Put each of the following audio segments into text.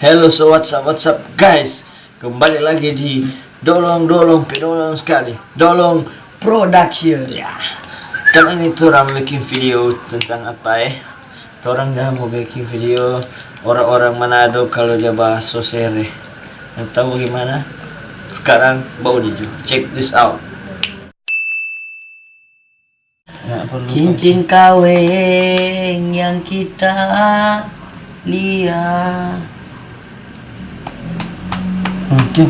Hello, so what's up guys? Kembali lagi di Dolong sekali Dolong Production ya. Kali ini orang bikin video tentang apa ya? Orang dah mau bikin video orang-orang Manado kalau dia bahas sosere. Yang tahu gimana? Sekarang bawa dia check this out. Cincin kawin yang kita lihat. Oke,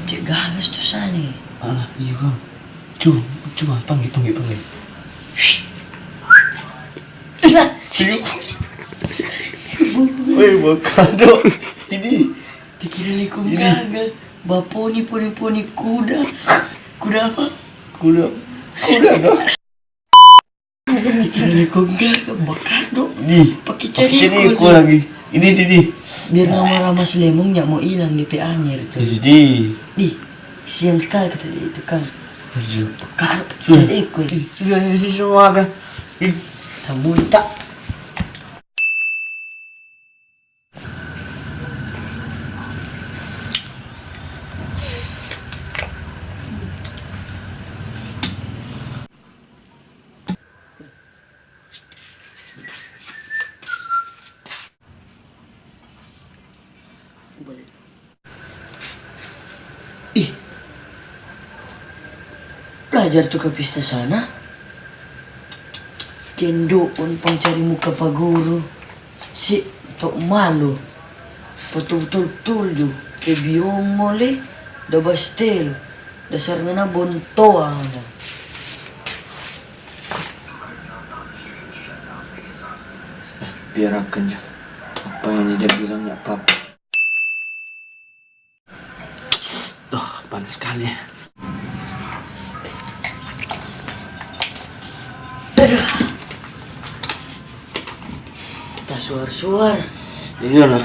Cek gagas tuh sani. alah iya bang. Coba panggil. Shh. Woi, bokado. Ini Dikira likum gagal. Baponi poni kuda. Kuda apa? kuda dong. Dikira likum gagal. Bakado. Ini Pakai jadi cedek aku lagi. Ini. Biar nama selemong nyak mau hilang di PA-nya itu. Jadi. Di siang sekali kata dia itu kan. Bakado pakai Sudah. cedek kul. Sudah isi semua kan. Samuncak. Ih, belajar tuh ke pista sana. Kendo pun cari muka pak guru. Si tok malu. Betul-betul ju. Kebiong mole. Da bastel. Dasar ngana bontoa. Biar akan aja. Apa yang dia bilang nggak apa-apa. Duh, panas sekali ya. Tak suar-suar. Iya lah.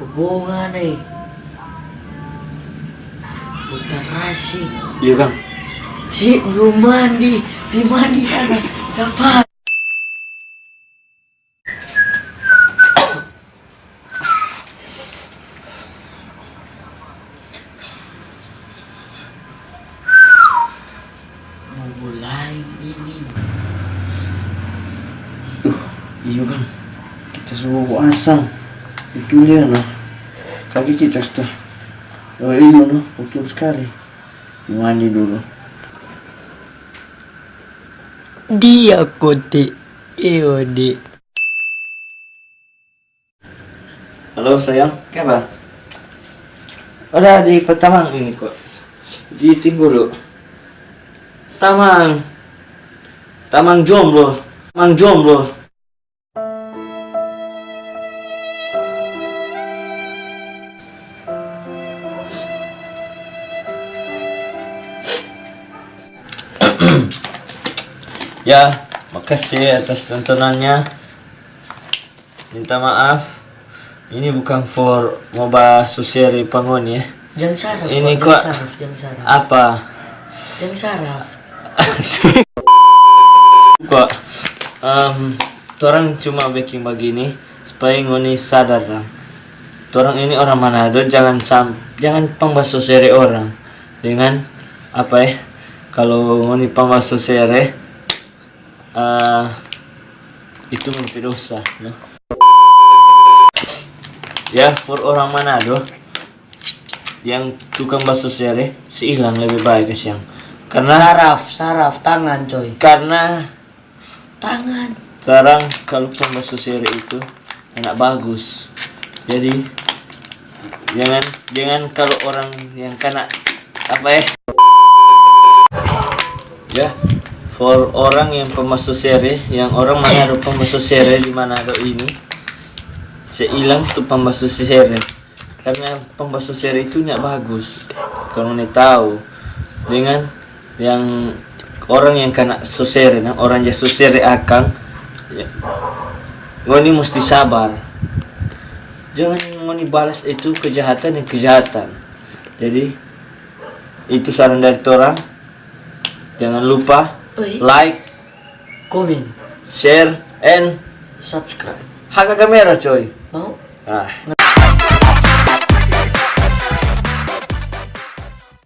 Pebongan Putar rasi. Iya bang. Si belum mandi. Di mandi sana. Cepat. Mau mulai ini. Iya bang. Kita semua puasa. Itu dia nah. Kaki kita sudah. Oh iya noh, betul sekali. Mandi dulu. Dia kote. Eode. Halo sayang, kenapa? Ada di Petamang ini kok. Di Tinggulu. Tamang jomblo. Ya, makasih atas tontonannya. Minta maaf. Ini bukan for mau bahas sosial pangon ya. Jangan saraf. Ini Pak. kok Jangan saraf. apa? Jangan saraf. Kok orang cuma bikin begini supaya ngoni sadar lah. Orang ini orang Manado, jangan pembahas sosial orang dengan apa ya? Kalau ngoni pembahas sosial itu mimpi dosa, no? Ya, for orang Manado yang tukang bahasa sosial hilang lebih baik siang. Karena Saraf tangan coy. karena Tangan. sekarang kalau pembahas sosial itu enak bagus. Jadi jangan kalau orang yang kena apa ya for orang yang pembahas sosial yang orang Manado pembahas sosial di Manado ini hilang tuh pembahas sosial karena pembahas sosial itu nggak bagus kalau nih tahu dengan yang orang yang kena sosial orang yang sosial akan ya, ngoni mesti sabar, jangan ngoni balas itu kejahatan. Jadi itu saran dari orang. Jangan lupa like, komen, share, and subscribe. Haka kamera, Choy. Mau? Ah.